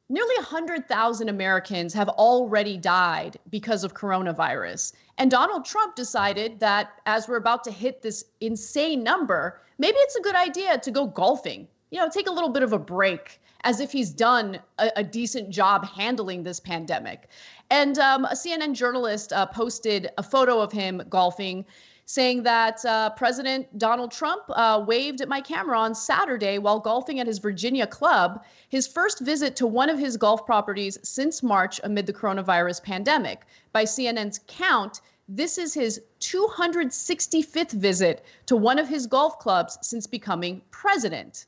Nearly 100,000 Americans have already died because of coronavirus. And Donald Trump decided that as we're about to hit this insane number, maybe it's a good idea to go golfing, take a little bit of a break, as if he's done a decent job handling this pandemic. And a CNN journalist posted a photo of him golfing, saying that President Donald Trump waved at my camera on Saturday while golfing at his Virginia club, his first visit to one of his golf properties since March amid the coronavirus pandemic. By CNN's count, this is his 265th visit to one of his golf clubs since becoming president.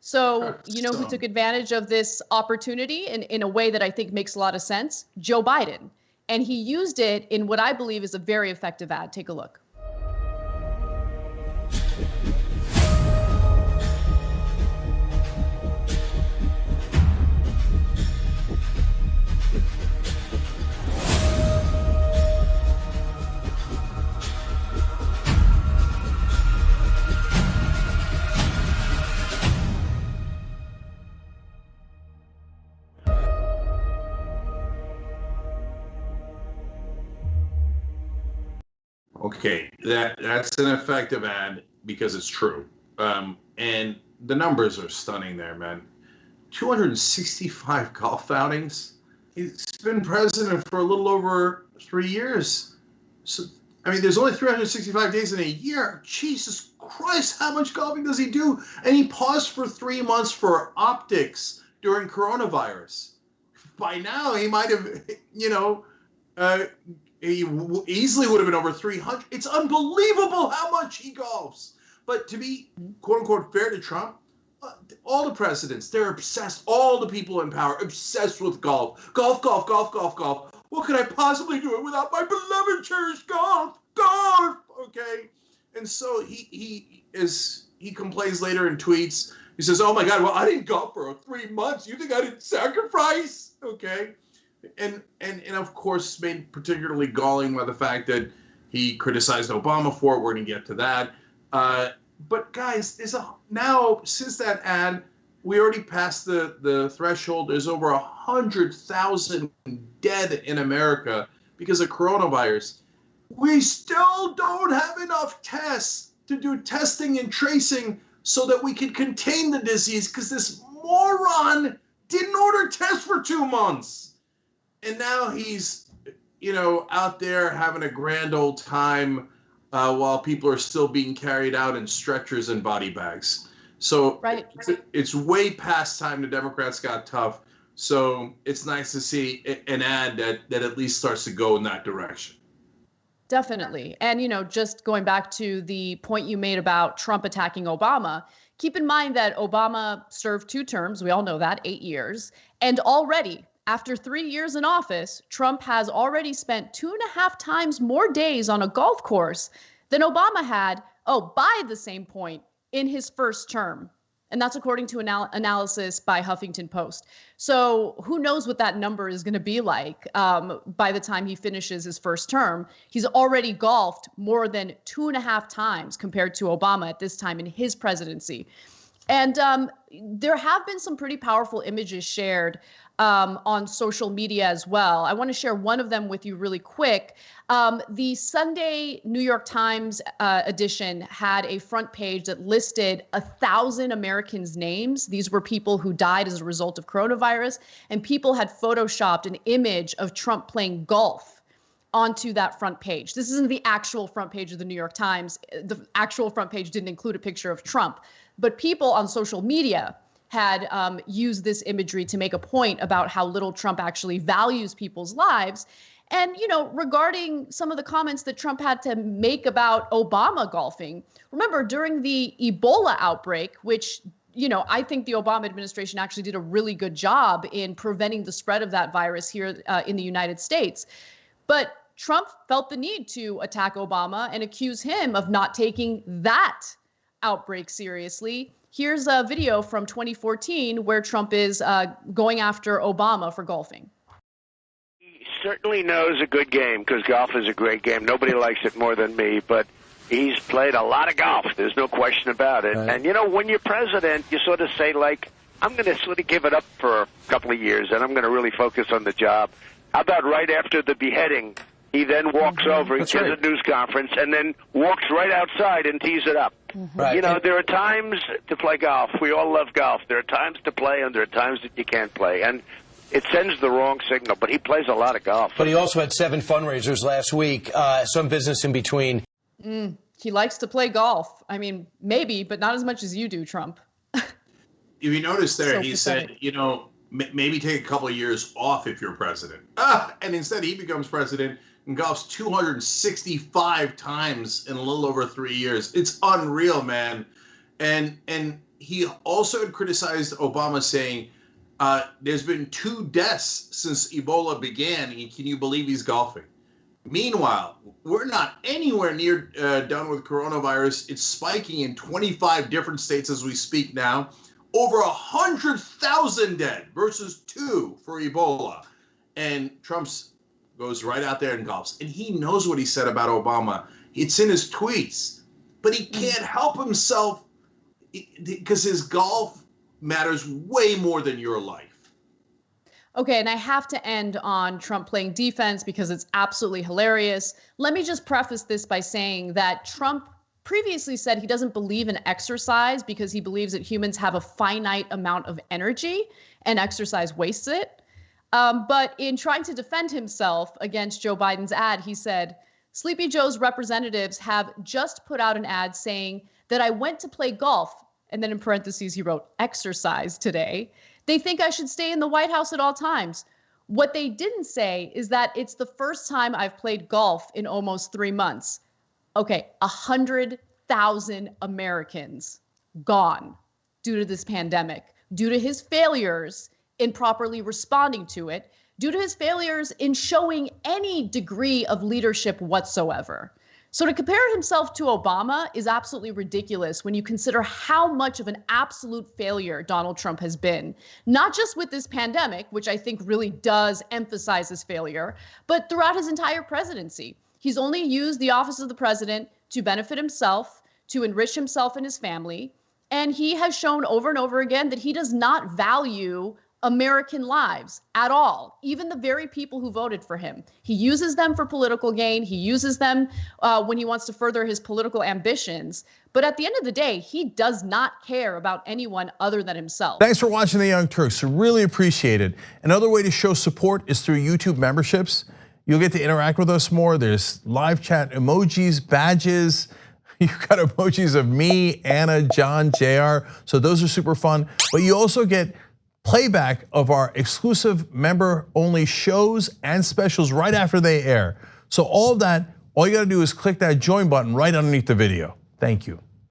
So, who took advantage of this opportunity in a way that I think makes a lot of sense? Joe Biden. And he used it in what I believe is a very effective ad. Take a look. Okay, that's an effective ad because it's true. And the numbers are stunning there, man. 265 golf outings. He's been president for a little over 3 years. So, there's only 365 days in a year. Jesus Christ, how much golfing does he do? And he paused for 3 months for optics during coronavirus. By now, he might have, he easily would have been over 300. It's unbelievable how much he golfs. But to be, quote unquote, fair to Trump, all the presidents, they're obsessed. All the people in power, obsessed with golf. Golf, golf, golf, golf, golf. What could I possibly do it without my beloved cherished golf? Golf! Okay. And so he complains later in tweets. He says, oh my God, well, I didn't golf for 3 months. You think I didn't sacrifice? Okay. And of course, made particularly galling by the fact that he criticized Obama for it. We're going to get to that. But guys, now since that ad, we already passed the threshold. There's over 100,000 dead in America because of coronavirus. We still don't have enough tests to do testing and tracing so that we can contain the disease because this moron didn't order tests for 2 months. And now he's, out there having a grand old time while people are still being carried out in stretchers and body bags. So right. It's way past time the Democrats got tough. So it's nice to see an ad that at least starts to go in that direction. Definitely. And, just going back to the point you made about Trump attacking Obama, keep in mind that Obama served 2 terms. We all know that, 8 years. And already, after 3 years in office, Trump has already spent 2.5 times more days on a golf course than Obama had, by the same point, in his first term. And that's according to analysis by Huffington Post. So who knows what that number is going to be like by the time he finishes his first term. He's already golfed more than 2.5 times compared to Obama at this time in his presidency. And there have been some pretty powerful images shared on social media as well. I want to share one of them with you really quick. The Sunday New York Times edition had a front page that listed 1,000 Americans' names. These were people who died as a result of coronavirus, and people had photoshopped an image of Trump playing golf onto that front page. This isn't the actual front page of the New York Times. The actual front page didn't include a picture of Trump, but people on social media had used this imagery to make a point about how little Trump actually values people's lives. And, regarding some of the comments that Trump had to make about Obama golfing, remember during the Ebola outbreak, which, I think the Obama administration actually did a really good job in preventing the spread of that virus here in the United States. But Trump felt the need to attack Obama and accuse him of not taking that outbreak seriously. Here's a video from 2014 where Trump is going after Obama for golfing. He certainly knows a good game because golf is a great game. Nobody likes it more than me, but he's played a lot of golf. There's no question about it. Right. And, when you're president, you sort of say, I'm going to sort of give it up for a couple of years, and I'm going to really focus on the job. How about right after the beheading, he then walks over, he does a news conference, and then walks right outside and tees it up. Right. You know, there are times to play golf. We all love golf. There are times to play, and there are times that you can't play. And it sends the wrong signal, but he plays a lot of golf. But he also had 7 fundraisers last week, some business in between. He likes to play golf. I mean, maybe, but not as much as you do, Trump. If you notice there, So he pathetic. said, you know, maybe take a couple of years off if you're president. And instead he becomes president and golfs 265 times in a little over 3 years. It's unreal, man. And he also had criticized Obama, saying there's been 2 deaths since Ebola began. Can you believe he's golfing? Meanwhile, we're not anywhere near done with coronavirus. It's spiking in 25 different states as we speak now. Over 100,000 dead versus 2 for Ebola. And Trump goes right out there and golfs. And he knows what he said about Obama. It's in his tweets. But he can't help himself because his golf matters way more than your life. Okay, and I have to end on Trump playing defense because it's absolutely hilarious. Let me just preface this by saying that Trump previously said he doesn't believe in exercise because he believes that humans have a finite amount of energy and exercise wastes it. But in trying to defend himself against Joe Biden's ad, he said, Sleepy Joe's representatives have just put out an ad saying that I went to play golf. And then in parentheses, he wrote exercise today. They think I should stay in the White House at all times. What they didn't say is that it's the first time I've played golf in almost 3 months. Okay, 100,000 Americans gone due to this pandemic, due to his failures in properly responding to it, due to his failures in showing any degree of leadership whatsoever. So to compare himself to Obama is absolutely ridiculous when you consider how much of an absolute failure Donald Trump has been, not just with this pandemic, which I think really does emphasize his failure, but throughout his entire presidency. He's only used the office of the president to benefit himself, to enrich himself and his family. And he has shown over and over again that he does not value American lives at all, even the very people who voted for him. He uses them for political gain. He uses them when he wants to further his political ambitions. But at the end of the day, he does not care about anyone other than himself. Thanks for watching The Young Turks. Really appreciate it. Another way to show support is through YouTube memberships. You'll get to interact with us more. There's live chat emojis, badges. You've got emojis of me, Anna, John, JR. So those are super fun. But you also get playback of our exclusive member-only shows and specials right after they air. So all of that, all you gotta do is click that join button right underneath the video. Thank you.